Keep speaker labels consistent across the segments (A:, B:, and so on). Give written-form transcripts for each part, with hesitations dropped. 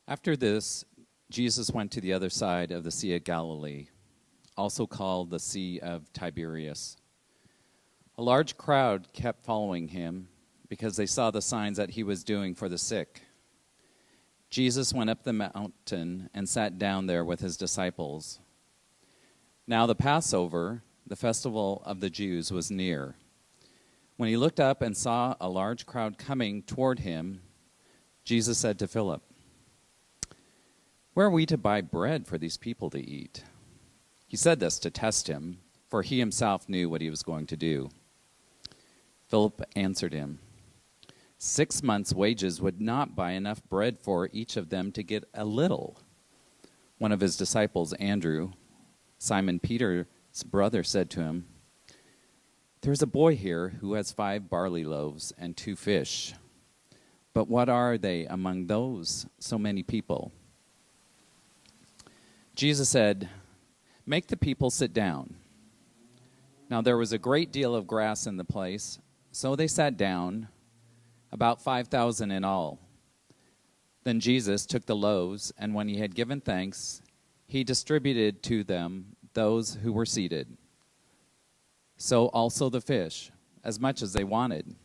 A: After this, Jesus went to the other side of the Sea of Galilee, also called the Sea of Tiberias. A large crowd kept following him because they saw the signs that he was doing for the sick. Jesus went up the mountain and sat down there with his disciples. Now the Passover, the festival of the Jews, was near. When he looked up and saw a large crowd coming toward him, Jesus said to Philip, "Where are we to buy bread for these people to eat?" He said this to test him, for he himself knew what he was going to do. Philip answered him, 6 months' wages would not buy enough bread for each of them to get a little. One of his disciples, Andrew, Simon Peter's brother, said to him, "There's a boy here who has 5 barley loaves and 2 fish. But what are they among those so many people?" Jesus said, "Make the people sit down." Now there was a great deal of grass in the place, so they sat down, about 5,000 in all. Then Jesus took the loaves, and when he had given thanks, he distributed to them those who were seated. So also the fish, as much as they wanted.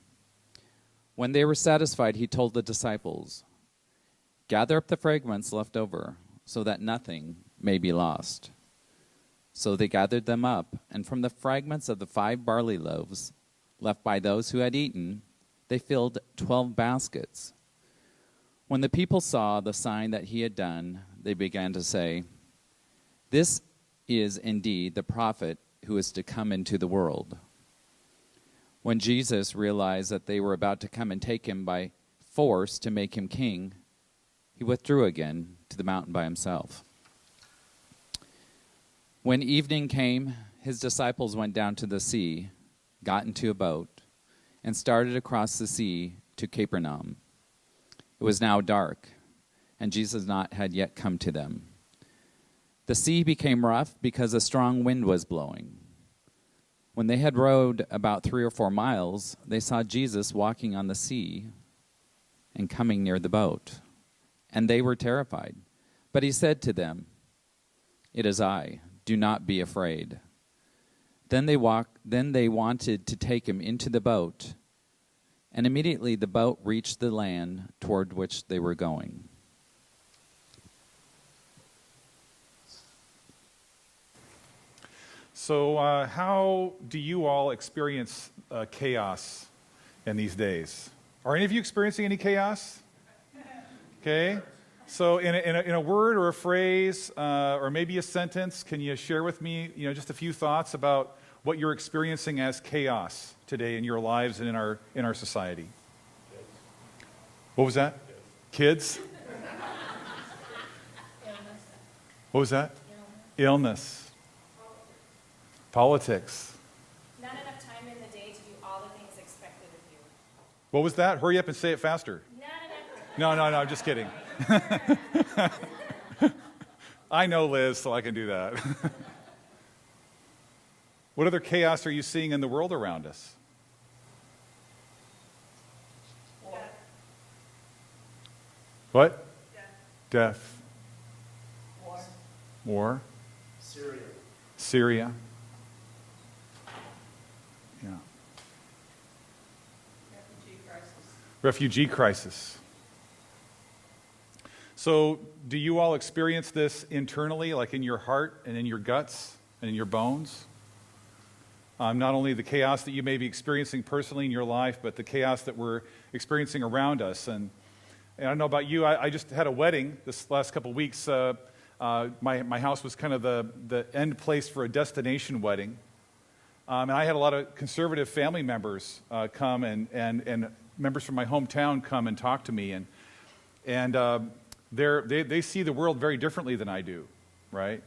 A: When they were satisfied, he told the disciples, "Gather up the fragments left over, so that nothing may be lost." So they gathered them up, and from the fragments of the 5 barley loaves left by those who had eaten, they filled 12 baskets. When the people saw the sign that he had done, they began to say, "This is indeed the prophet who is to come into the world." When Jesus realized that they were about to come and take him by force to make him king, he withdrew again to the mountain by himself. When evening came, his disciples went down to the sea, got into a boat, and started across the sea to Capernaum. It was now dark, and Jesus had yet come to them. The sea became rough because a strong wind was blowing. When they had rowed about 3 or 4 miles, they saw Jesus walking on the sea and coming near the boat, and they were terrified. But he said to them, "It is I. Do not be afraid." Then they wanted to take him into the boat, and immediately the boat reached the land toward which they were going.
B: So how do you all experience chaos in these days? Are any of you experiencing any chaos? Okay. So in a word or a phrase or maybe a sentence, can you share with me, just a few thoughts about what you're experiencing as chaos today in your lives and in our society? What was that? Kids? What was that? Illness. Politics.
C: Not enough time in the day to do all the things expected of you.
B: What was that? Hurry up and say it faster.
C: Not enough.
B: No, I'm just kidding. I know Liz, so I can do that. What other chaos are you seeing in the world around us?
C: War.
B: What?
C: Death.
B: War. Syria. Yeah. Refugee crisis. So, do you all experience this internally, like in your heart and in your guts and in your bones? Not only the chaos that you may be experiencing personally in your life, but the chaos that we're experiencing around us. And I don't know about you, I just had a wedding this last couple of weeks. My house was kind of the end place for a destination wedding. And I had a lot of conservative family members come and members from my hometown come and talk to me. And they see the world very differently than I do, right?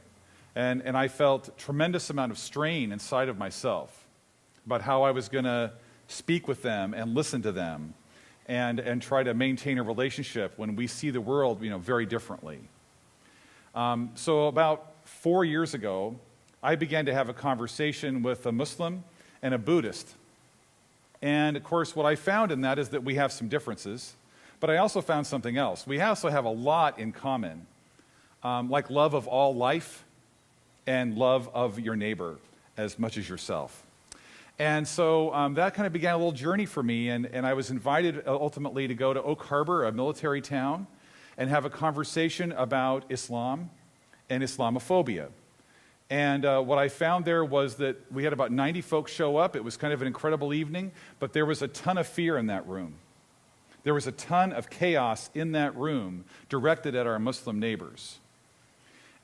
B: And I felt a tremendous amount of strain inside of myself about how I was going to speak with them and listen to them and try to maintain a relationship when we see the world, very differently. So about 4 years ago, I began to have a conversation with a Muslim and a Buddhist. And of course, what I found in that is that we have some differences, But I also found something else. We also have a lot in common, like love of all life and love of your neighbor as much as yourself. And so that kind of began a little journey for me, and I was invited ultimately to go to Oak Harbor, a military town, and have a conversation about Islam and Islamophobia. And what I found there was that we had about 90 folks show up. It was kind of an incredible evening, but there was a ton of fear in that room. There was a ton of chaos in that room directed at our Muslim neighbors.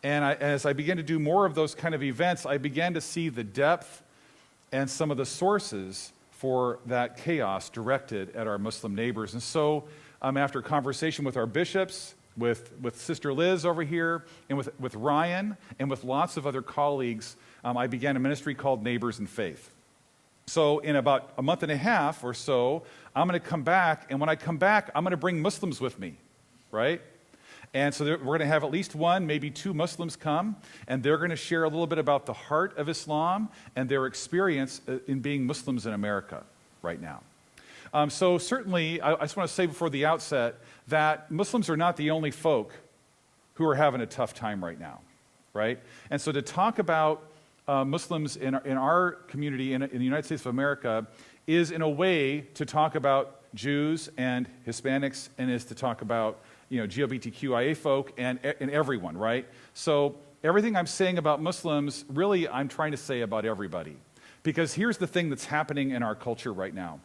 B: And as I began to do more of those kind of events, I began to see the depth and some of the sources for that chaos directed at our Muslim neighbors. And so after a conversation with our bishops, with Sister Liz over here, and with Ryan, and with lots of other colleagues, I began a ministry called Neighbors in Faith. So in about a month and a half or so, I'm going to come back, and when I come back, I'm going to bring Muslims with me, right? And so we're going to have at least one, maybe two Muslims come, and they're going to share a little bit about the heart of Islam and their experience in being Muslims in America right now. So certainly, I just want to say before the outset that Muslims are not the only folk who are having a tough time right now, right? And so to talk about Muslims in our community in the United States of America is in a way to talk about Jews and Hispanics, and is to talk about GLBTQIA folk and everyone, right? So everything I'm saying about Muslims, really I'm trying to say about everybody. Because here's the thing that's happening in our culture right now,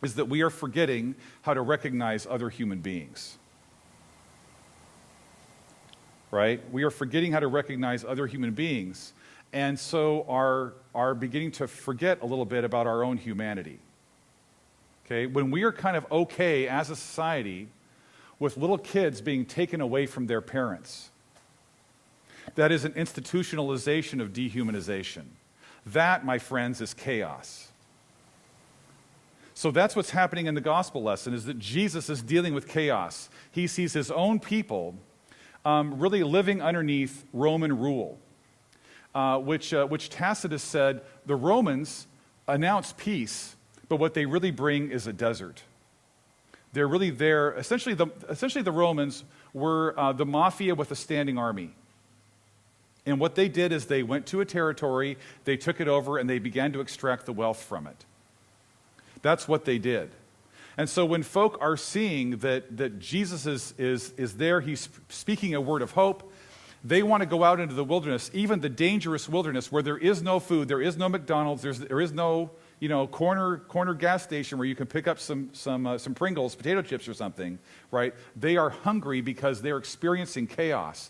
B: is that we are forgetting how to recognize other human beings. Right? We are forgetting how to recognize other human beings, and so are beginning to forget a little bit about our own humanity. Okay? When we are kind of okay as a society with little kids being taken away from their parents, that is an institutionalization of dehumanization. That, my friends, is chaos. So that's what's happening in the gospel lesson, is that Jesus is dealing with chaos. He sees his own people really living underneath Roman rule, which Tacitus said the Romans announce peace, but what they really bring is a desert. They're really there. Essentially, the Romans were the mafia with a standing army. And what they did is they went to a territory, they took it over, and they began to extract the wealth from it. That's what they did. And so when folk are seeing that Jesus is there, he's speaking a word of hope, they want to go out into the wilderness, even the dangerous wilderness where there is no food, there is no McDonald's, there is no corner gas station where you can pick up some Pringles, potato chips or something, right? They are hungry because they're experiencing chaos.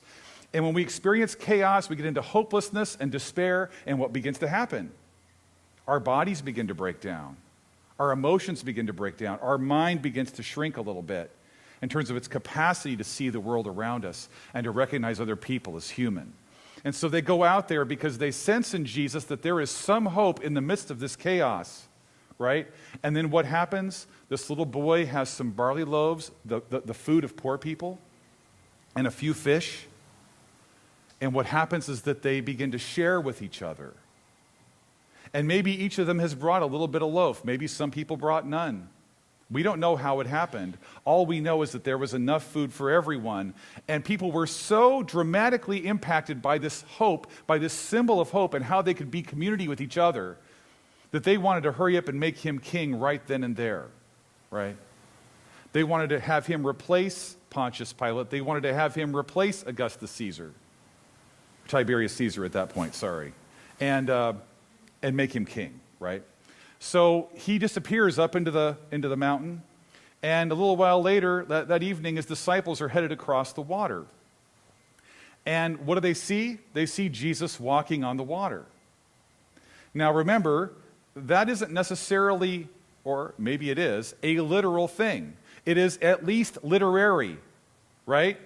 B: And when we experience chaos, we get into hopelessness and despair, and what begins to happen? Our bodies begin to break down. Our emotions begin to break down. Our mind begins to shrink a little bit in terms of its capacity to see the world around us and to recognize other people as human. And so they go out there because they sense in Jesus that there is some hope in the midst of this chaos, right? And then what happens? This little boy has some barley loaves, the food of poor people, and a few fish. And what happens is that they begin to share with each other. And maybe each of them has brought a little bit of loaf. Maybe some people brought none. We don't know how it happened. All we know is that there was enough food for everyone. And people were so dramatically impacted by this hope, by this symbol of hope, and how they could be community with each other, that they wanted to hurry up and make him king right then and there, right? They wanted to have him replace Pontius Pilate. They wanted to have him replace Augustus Caesar. Tiberius Caesar at that point, sorry. And make him king, right? So he disappears up into the mountain, and a little while later, that evening, his disciples are headed across the water. And what do they see? They see Jesus walking on the water. Now remember, that isn't necessarily, or maybe it is, a literal thing. It is at least literary, right?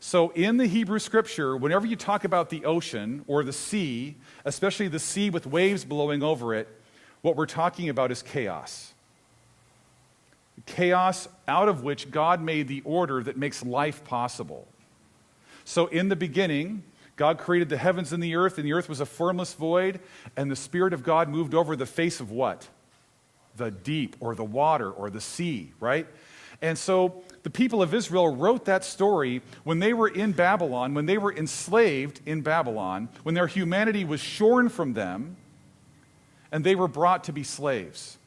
B: So in the Hebrew scripture, whenever you talk about the ocean or the sea, especially the sea with waves blowing over it, what we're talking about is chaos. Chaos out of which God made the order that makes life possible. So in the beginning, God created the heavens and the earth was a formless void, and the Spirit of God moved over the face of what? The deep, or the water, or the sea, right? And so the people of Israel wrote that story when they were in Babylon, when they were enslaved in Babylon, when their humanity was shorn from them, and they were brought to be slaves.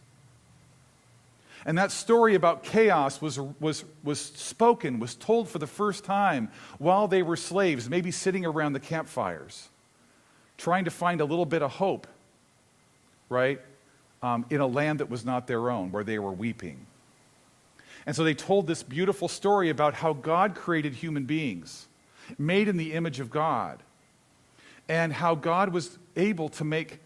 B: And that story about chaos was spoken, was told for the first time while they were slaves, maybe sitting around the campfires, trying to find a little bit of hope, right, in a land that was not their own, where they were weeping. And so they told this beautiful story about how God created human beings, made in the image of God, and how God was able to make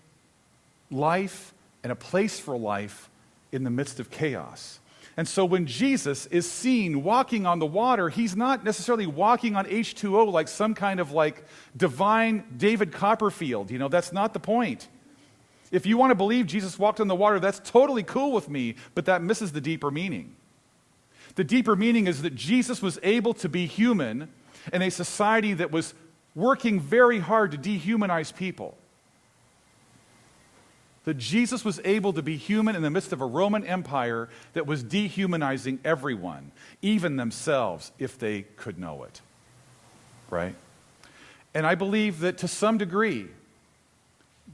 B: life and a place for life in the midst of chaos. And so when Jesus is seen walking on the water, he's not necessarily walking on H2O like some kind of like divine David Copperfield. You know, that's not the point. If you want to believe Jesus walked on the water, that's totally cool with me, but that misses the deeper meaning. The deeper meaning is that Jesus was able to be human in a society that was working very hard to dehumanize people. That Jesus was able to be human in the midst of a Roman Empire that was dehumanizing everyone, even themselves, if they could know it. Right? And I believe that to some degree,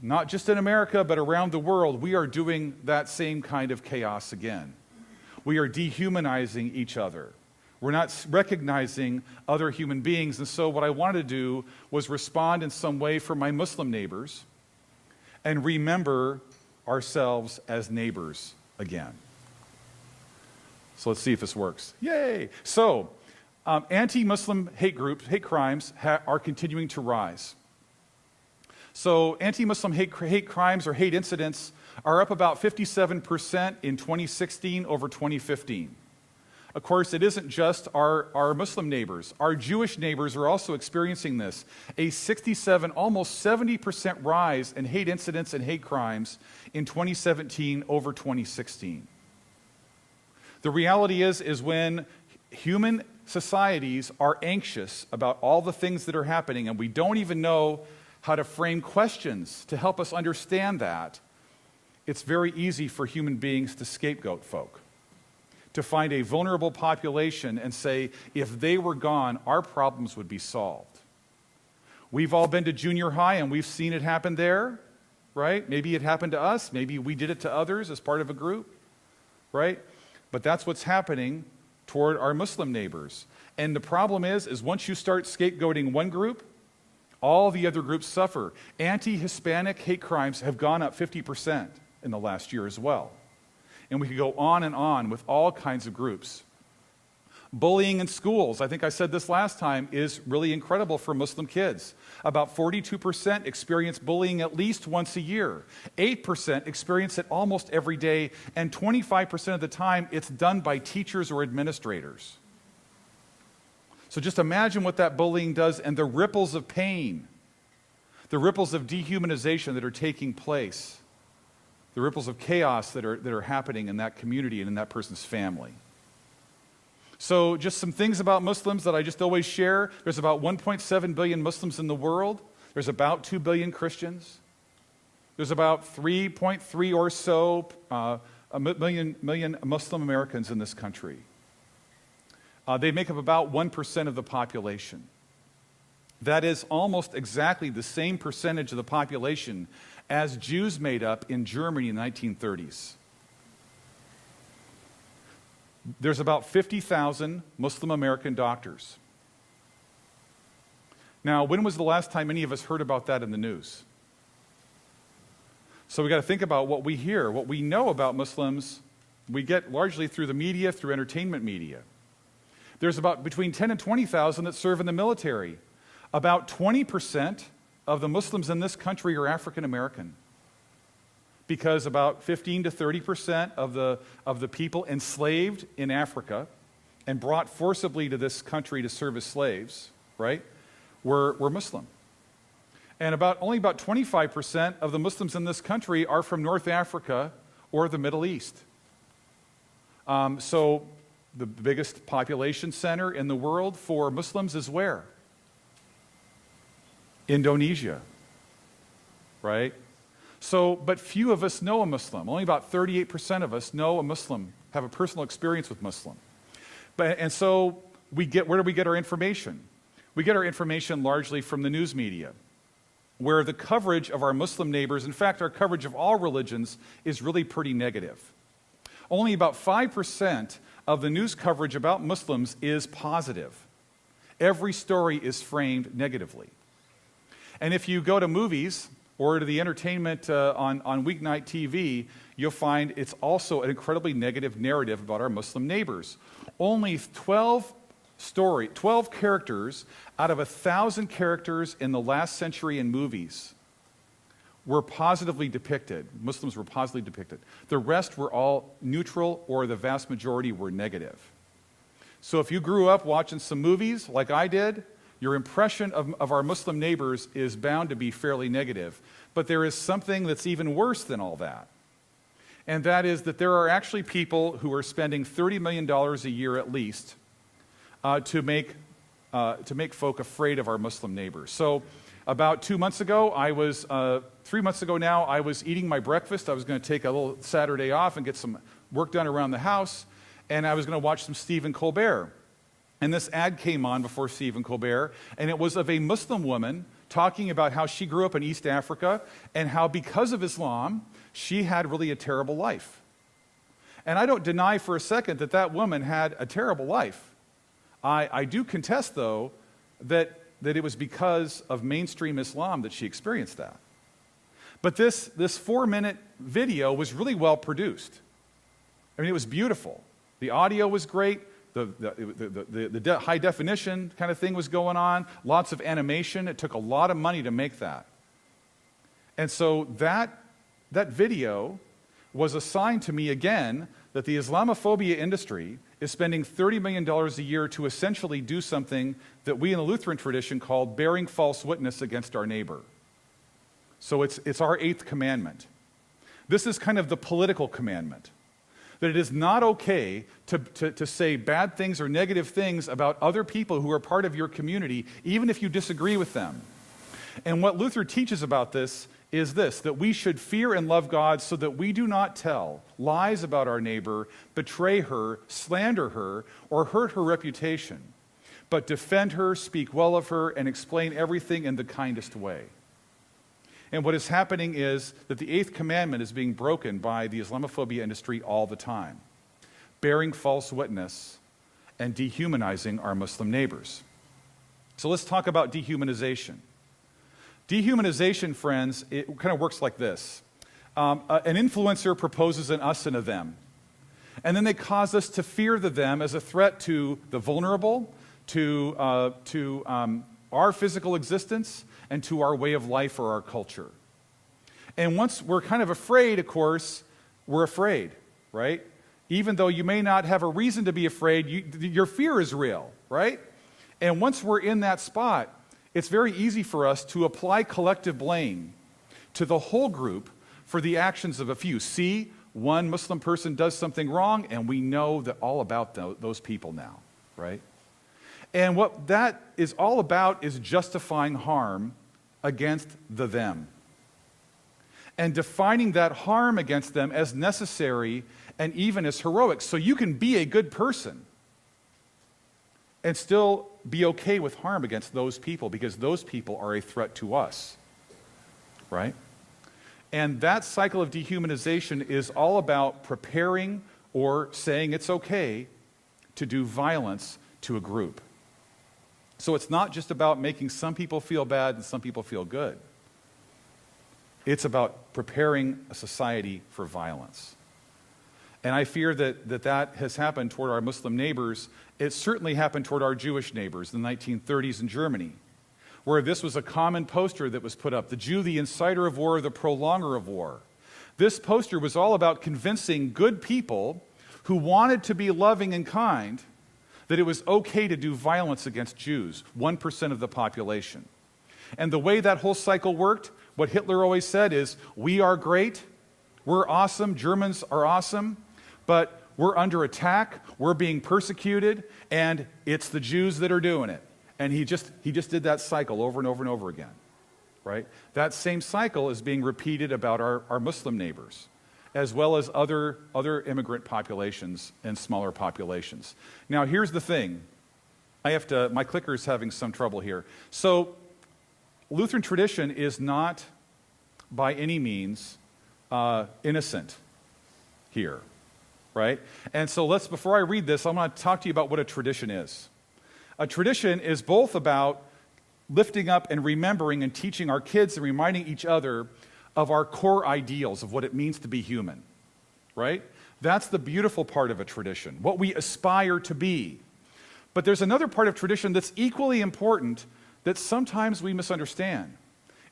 B: not just in America, but around the world, we are doing that same kind of chaos again. We are dehumanizing each other. We're not recognizing other human beings. And so what I wanted to do was respond in some way for my Muslim neighbors and remember ourselves as neighbors again. So let's see if this works. Yay! So, anti-Muslim hate groups, hate crimes are continuing to rise. So anti-Muslim hate crimes or hate incidents are up about 57% in 2016 over 2015. Of course, it isn't just our Muslim neighbors. Our Jewish neighbors are also experiencing this. A 67, almost 70% rise in hate incidents and hate crimes in 2017 over 2016. The reality is when human societies are anxious about all the things that are happening and we don't even know how to frame questions to help us understand that, it's very easy for human beings to scapegoat folk. To find a vulnerable population and say, if they were gone, our problems would be solved. We've all been to junior high and we've seen it happen there, right? Maybe it happened to us. Maybe we did it to others as part of a group, right? But that's what's happening toward our Muslim neighbors. And the problem is once you start scapegoating one group, all the other groups suffer. Anti-Hispanic hate crimes have gone up 50% in the last year as well. And we could go on with all kinds of groups. Bullying in schools, I think I said this last time, is really incredible for Muslim kids. About 42% experience bullying at least once a year. 8% experience it almost every day. And 25% of the time, it's done by teachers or administrators. So just imagine what that bullying does and the ripples of pain, the ripples of dehumanization that are taking place. The ripples of chaos that are happening in that community and in that person's family. So just some things about Muslims that I just always share. There's about 1.7 billion Muslims in the world. There's about 2 billion Christians. There's about 3.3 or so million Muslim Americans in this country. They make up about 1% of the population. That is almost exactly the same percentage of the population as Jews made up in Germany in the 1930s. There's about 50,000 Muslim American doctors. Now, when was the last time any of us heard about that in the news? So we got to think about what we hear. What we know about Muslims, we get largely through the media, through entertainment media. There's about between 10 and 20,000 that serve in the military. About 20% of the Muslims in this country are African American, because about 15 to 30% of the people enslaved in Africa and brought forcibly to this country to serve as slaves, right, were Muslim. And only about 25% of the Muslims in this country are from North Africa or the Middle East. So the biggest population center in the world for Muslims is where? Indonesia, right? So, but few of us know a Muslim. Only about 38% of us know a Muslim, have a personal experience with Muslim. And so where do we get our information? We get our information largely from the news media, where the coverage of our Muslim neighbors, in fact, our coverage of all religions, is really pretty negative. Only about 5% of the news coverage about Muslims is positive. Every story is framed negatively. And if you go to movies or to the entertainment on weeknight TV, you'll find it's also an incredibly negative narrative about our Muslim neighbors. Only 12 characters out of 1,000 characters in the last century in movies were positively depicted. Muslims were positively depicted. The rest were all neutral, or the vast majority were negative. So if you grew up watching some movies like I did, your impression of our Muslim neighbors is bound to be fairly negative. But there is something that's even worse than all that. And that is that there are actually people who are spending $30 million a year at least to make folk afraid of our Muslim neighbors. So about 2 months ago, 3 months ago now, I was eating my breakfast. I was going to take a little Saturday off and get some work done around the house. And I was going to watch some Stephen Colbert. And this ad came on before Stephen Colbert, and it was of a Muslim woman talking about how she grew up in East Africa and how because of Islam, she had really a terrible life. And I don't deny for a second that that woman had a terrible life. I do contest, though, that it was because of mainstream Islam that she experienced that. But this 4-minute video was really well produced. I mean, it was beautiful. The audio was great. The high definition kind of thing was going on. Lots of animation. It took a lot of money to make that. And so that video was a sign to me again that the Islamophobia industry is spending $30 million a year to essentially do something that we in the Lutheran tradition called bearing false witness against our neighbor. So it's our 8th commandment. This is kind of the political commandment. That it is not okay to say bad things or negative things about other people who are part of your community, even if you disagree with them. And what Luther teaches about this is this, that we should fear and love God so that we do not tell lies about our neighbor, betray her, slander her, or hurt her reputation, but defend her, speak well of her, and explain everything in the kindest way. And what is happening is that the 8th commandment is being broken by the Islamophobia industry all the time, bearing false witness and dehumanizing our Muslim neighbors. So let's talk about dehumanization. Dehumanization, friends, it kind of works like this. An influencer proposes an us and a them. And then they cause us to fear the them as a threat to the vulnerable, to our physical existence, and to our way of life or our culture. And once we're kind of afraid, of course, we're afraid, right? Even though you may not have a reason to be afraid, your fear is real, right? And once we're in that spot, it's very easy for us to apply collective blame to the whole group for the actions of a few. See, one Muslim person does something wrong, and we know that all about those people now, right? And what that is all about is justifying harm against the them. And defining that harm against them as necessary and even as heroic. So you can be a good person and still be okay with harm against those people because those people are a threat to us, right? And that cycle of dehumanization is all about preparing or saying it's okay to do violence to a group. So it's not just about making some people feel bad and some people feel good. It's about preparing a society for violence. And I fear that has happened toward our Muslim neighbors. It certainly happened toward our Jewish neighbors in the 1930s in Germany, where this was a common poster that was put up, the Jew, the inciter of war, the prolonger of war. This poster was all about convincing good people who wanted to be loving and kind that it was okay to do violence against Jews, 1% of the population. And the way that whole cycle worked, what Hitler always said is, we are great, we're awesome, Germans are awesome, but we're under attack, we're being persecuted, and it's the Jews that are doing it. And he just did that cycle over and over and over again, right? That same cycle is being repeated about our Muslim neighbors. as well as other immigrant populations and smaller populations. Now, here's the thing. My clicker is having some trouble here. So, Lutheran tradition is not by any means innocent here, right? And so before I read this, I'm going to talk to you about what a tradition is. A tradition is both about lifting up and remembering and teaching our kids and reminding each other of our core ideals of what it means to be human, right? That's the beautiful part of a tradition, what we aspire to be. But there's another part of tradition that's equally important that sometimes we misunderstand.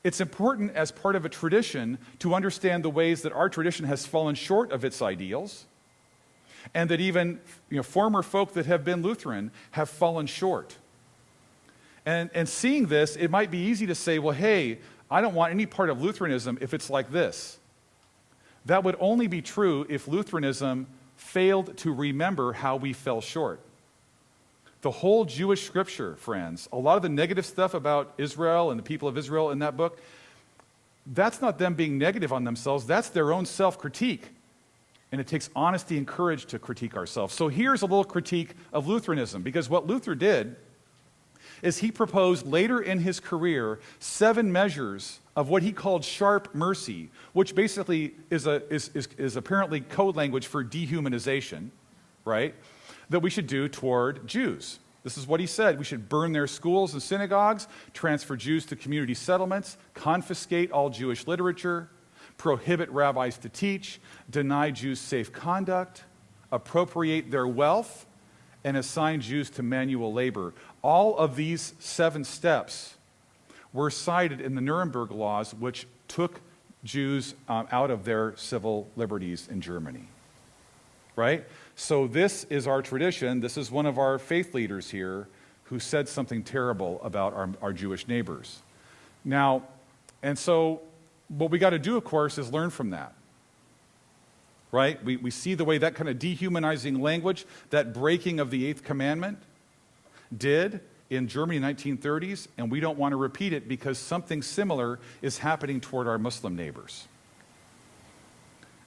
B: It's important as part of a tradition to understand the ways that our tradition has fallen short of its ideals, and that even former folk that have been Lutheran have fallen short. And seeing this, it might be easy to say, well, hey, I don't want any part of Lutheranism if it's like this. That would only be true if Lutheranism failed to remember how we fell short. The whole Jewish scripture, friends, a lot of the negative stuff about Israel and the people of Israel in that book, that's not them being negative on themselves, that's their own self-critique. And it takes honesty and courage to critique ourselves. So here's a little critique of Lutheranism, because what Luther did is he proposed later in his career 7 measures of what he called sharp mercy, which basically is apparently code language for dehumanization, right, that we should do toward Jews. This is what he said. We should burn their schools and synagogues, transfer Jews to community settlements, confiscate all Jewish literature, prohibit rabbis to teach, deny Jews safe conduct, appropriate their wealth, and assign Jews to manual labor. All of these 7 steps were cited in the Nuremberg laws, which took Jews out of their civil liberties in Germany. Right? So this is our tradition. This is one of our faith leaders here who said something terrible about our Jewish neighbors. Now, and so what we got to do, of course, is learn from that. Right? We see the way that kind of dehumanizing language, that breaking of the 8th commandment did in Germany in the 1930s, and we don't want to repeat it because something similar is happening toward our Muslim neighbors.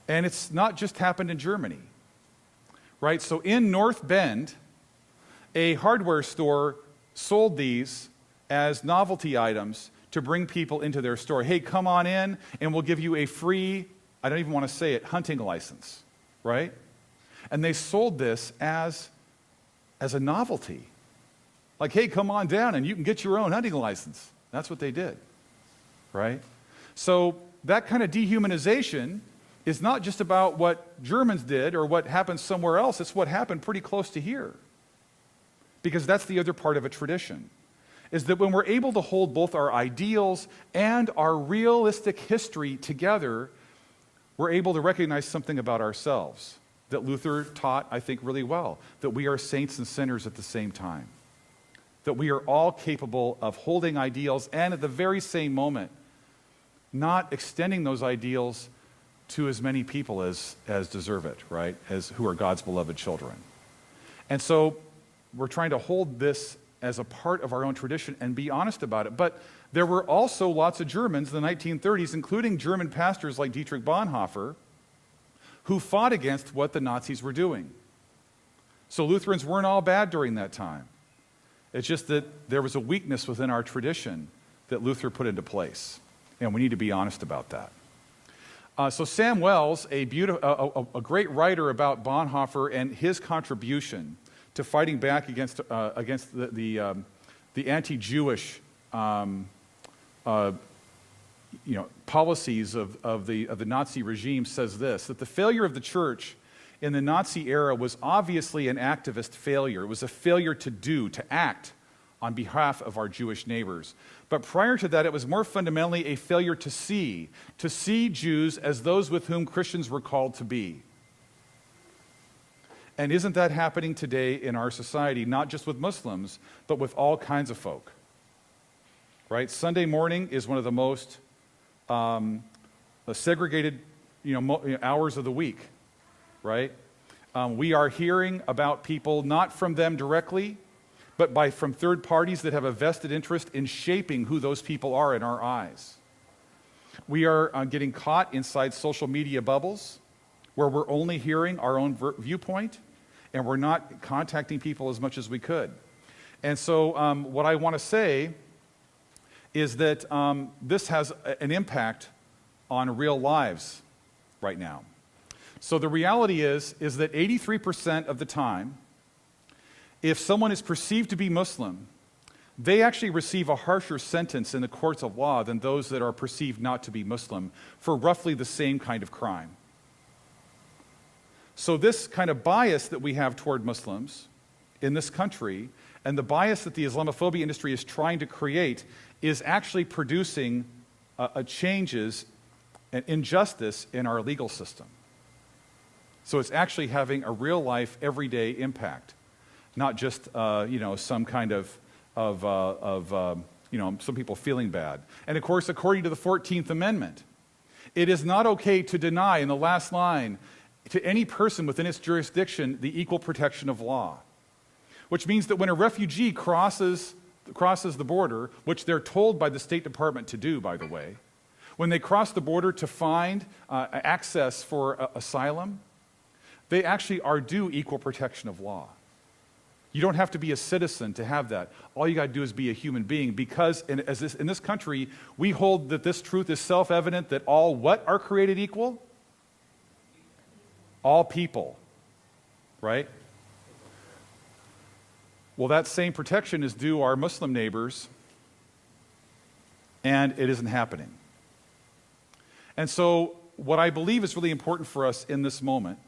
B: And it's not just happened in Germany. Right? So in North Bend, a hardware store sold these as novelty items to bring people into their store. Hey, come on in and we'll give you a free, I don't even want to say it, hunting license, right? And they sold this as a novelty. Like, hey, come on down and you can get your own hunting license. That's what they did, right? So that kind of dehumanization is not just about what Germans did or what happened somewhere else. It's what happened pretty close to here. Because that's the other part of a tradition, is that when we're able to hold both our ideals and our realistic history together, we're able to recognize something about ourselves that Luther taught, I think, really well, that we are saints and sinners at the same time, that we are all capable of holding ideals and at the very same moment not extending those ideals to as many people as deserve it, right, as who are God's beloved children. And so we're trying to hold this as a part of our own tradition and be honest about it. But there were also lots of Germans in the 1930s, including German pastors like Dietrich Bonhoeffer, who fought against what the Nazis were doing. So Lutherans weren't all bad during that time. It's just that there was a weakness within our tradition that Luther put into place. And we need to be honest about that. So Sam Wells, a great writer about Bonhoeffer and his contribution to fighting back against the anti-Jewish policies of the Nazi regime, says this, that the failure of the church in the Nazi era was obviously an activist failure. It was a failure to act on behalf of our Jewish neighbors. But prior to that, it was more fundamentally a failure to see Jews as those with whom Christians were called to be. And isn't that happening today in our society, not just with Muslims, but with all kinds of folk? Right? Sunday morning is one of the most segregated hours of the week, right? We are hearing about people not from them directly, but from third parties that have a vested interest in shaping who those people are in our eyes. We are getting caught inside social media bubbles, where we're only hearing our own viewpoint and we're not contacting people as much as we could. And so what I want to say is that this has an impact on real lives right now. So the reality is that 83% of the time, if someone is perceived to be Muslim, they actually receive a harsher sentence in the courts of law than those that are perceived not to be Muslim for roughly the same kind of crime. So this kind of bias that we have toward Muslims in this country, and the bias that the Islamophobia industry is trying to create, is actually producing changes and injustice in our legal system. So it's actually having a real life, everyday impact, not just some kind of some people feeling bad. And of course, according to the 14th Amendment, it is not okay to deny, in the last line, to any person within its jurisdiction the equal protection of law. Which means that when a refugee crosses the border, which they're told by the State Department to do, by the way, when they cross the border to find access for asylum, they actually are due equal protection of law. You don't have to be a citizen to have that. All you got to do is be a human being, because in this country, we hold that this truth is self-evident, that all what are created equal? All people, right? Well, that same protection is due our Muslim neighbors, and it isn't happening. And so what I believe is really important for us in this moment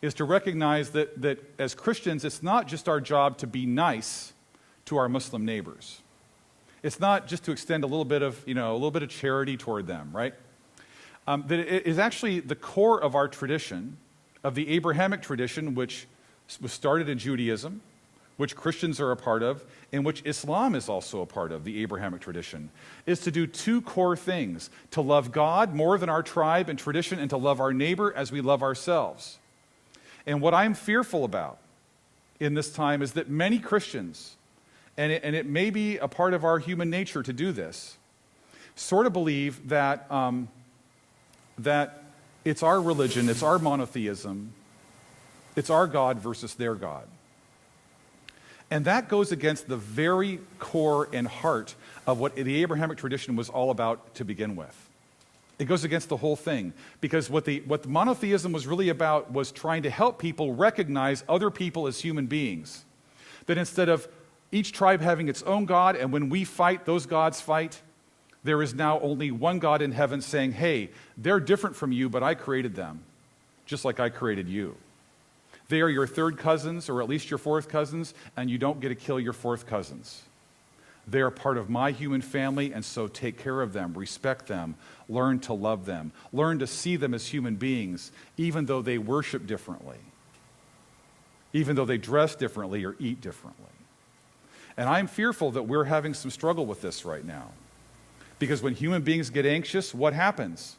B: is to recognize that as Christians, it's not just our job to be nice to our Muslim neighbors. It's not just to extend a little bit of charity toward them, right? That it is actually the core of our tradition, of the Abrahamic tradition, which was started in Judaism, which Christians are a part of, and which Islam is also a part of, the Abrahamic tradition, is to do two core things: to love God more than our tribe and tradition, and to love our neighbor as we love ourselves. And what I'm fearful about in this time is that many Christians, and it may be a part of our human nature to do this, sort of believe that it's our religion, it's our monotheism, it's our God versus their God. And that goes against the very core and heart of what the Abrahamic tradition was all about to begin with. It goes against the whole thing, because what the monotheism was really about was trying to help people recognize other people as human beings. That instead of each tribe having its own God, and when we fight, those gods fight, there is now only one God in heaven saying, hey, they're different from you, but I created them, just like I created you. They are your third cousins, or at least your fourth cousins, and you don't get to kill your fourth cousins. They are part of my human family, and so take care of them, respect them, learn to love them, learn to see them as human beings, even though they worship differently, even though they dress differently or eat differently. And I'm fearful that we're having some struggle with this right now. Because when human beings get anxious, what happens?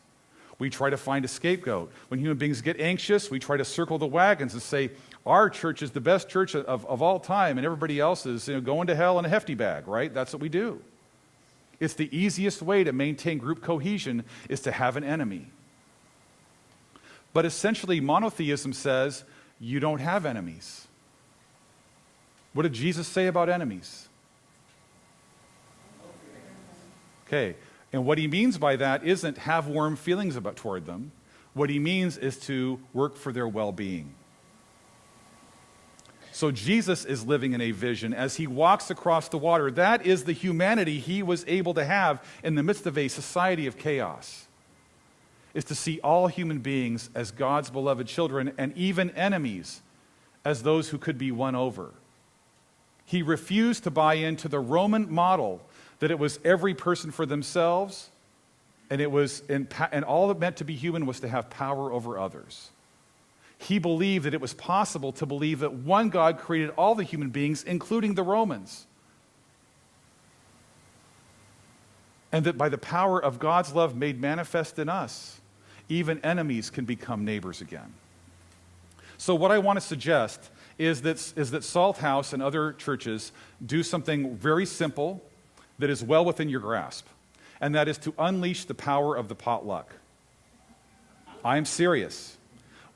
B: We try to find a scapegoat. When human beings get anxious, we try to circle the wagons and say, our church is the best church of all time, and everybody else is going to hell in a hefty bag, right? That's what we do. It's the easiest way to maintain group cohesion is to have an enemy. But essentially, monotheism says you don't have enemies. What did Jesus say about enemies? Okay, and what he means by that isn't have warm feelings toward them. What he means is to work for their well-being. So Jesus is living in a vision as he walks across the water. That is the humanity he was able to have in the midst of a society of chaos, is to see all human beings as God's beloved children, and even enemies as those who could be won over. He refused to buy into the Roman model that it was every person for themselves, and all it meant to be human was to have power over others. He believed that it was possible to believe that one God created all the human beings, including the Romans. And that by the power of God's love made manifest in us, even enemies can become neighbors again. So what I want to suggest is that Salt House and other churches do something very simple that is well within your grasp, and that is to unleash the power of the potluck. I'm serious.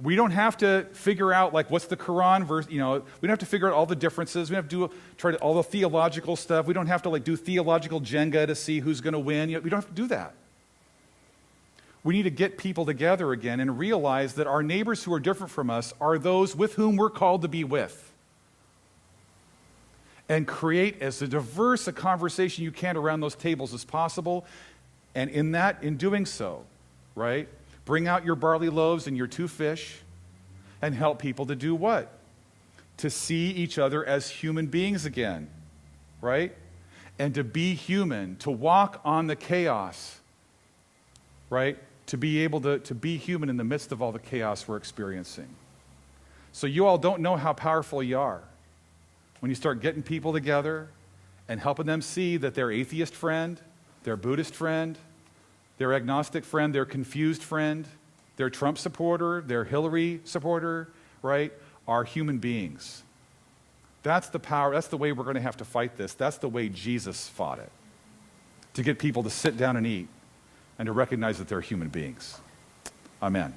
B: We don't have to figure out, like, what's the Quran verse, we don't have to figure out all the differences. We don't have to do all the theological stuff. We don't have to, like, do theological Jenga to see who's going to win. We don't have to do that. We need to get people together again and realize that our neighbors who are different from us are those with whom we're called to be with. And create as diverse a conversation you can around those tables as possible. And in doing so, right, bring out your barley loaves and your 2 fish and help people to do what? To see each other as human beings again, right? And to be human, to walk on the chaos, right? To be able to be human in the midst of all the chaos we're experiencing. So you all don't know how powerful you are when you start getting people together and helping them see that their atheist friend, their Buddhist friend, their agnostic friend, their confused friend, their Trump supporter, their Hillary supporter, right, are human beings. That's the power, that's the way we're going to have to fight this. That's the way Jesus fought it. To get people to sit down and eat and to recognize that they're human beings. Amen.